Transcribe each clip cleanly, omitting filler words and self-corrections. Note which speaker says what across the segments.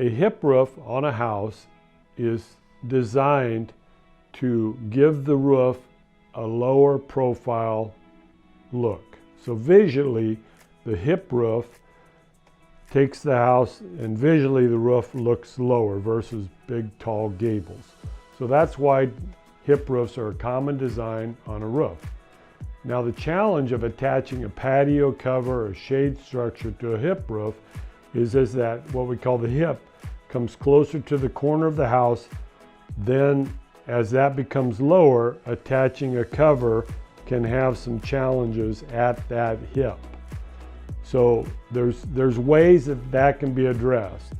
Speaker 1: a hip roof on a house is designed to give the roof a lower profile look. So visually, the hip roof takes the house, and visually the roof looks lower versus big tall gables. So that's why hip roofs are a common design on a roof. Now the challenge of attaching a patio cover or shade structure to a hip roof is that what we call the hip comes closer to the corner of the house. Then as that becomes lower, attaching a cover can have some challenges at that hip. So there's ways that can be addressed.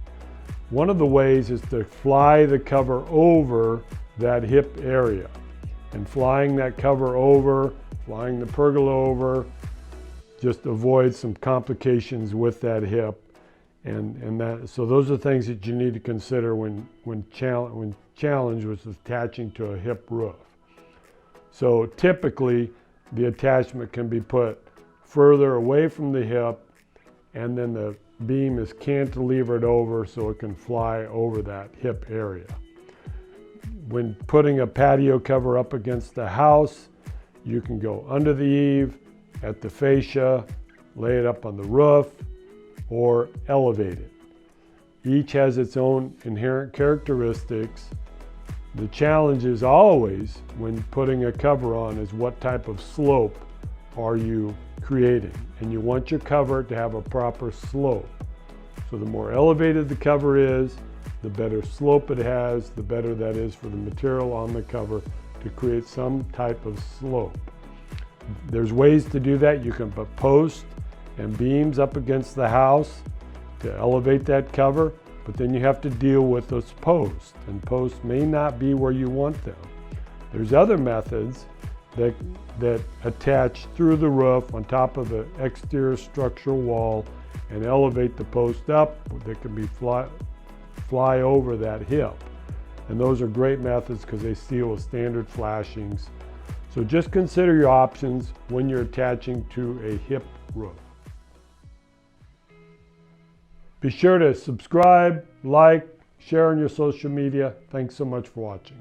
Speaker 1: One of the ways is to fly the cover over that hip area. And flying that cover over, flying the pergola over, just avoids some complications with that hip. So those are things that you need to consider when challenged with attaching to a hip roof. So typically the attachment can be put further away from the hip, and then the beam is cantilevered over so it can fly over that hip area. When putting a patio cover up against the house, you can go under the eave, at the fascia, lay it up on the roof, or elevate it. Each has its own inherent characteristics. The challenge is always, when putting a cover on, is what type of slope are you creating? And you want your cover to have a proper slope. So the more elevated the cover is, the better slope it has, the better that is for the material on the cover to create some type of slope. There's ways to do that. You can put posts and beams up against the house to elevate that cover, but then you have to deal with those posts, and posts may not be where you want them. There's other methods that attach through the roof on top of the exterior structural wall and elevate the post up. That can be fly over that hip. And those are great methods because they seal with standard flashings. So just consider your options when you're attaching to a hip roof. Be sure to subscribe, like, share on your social media. Thanks so much for watching.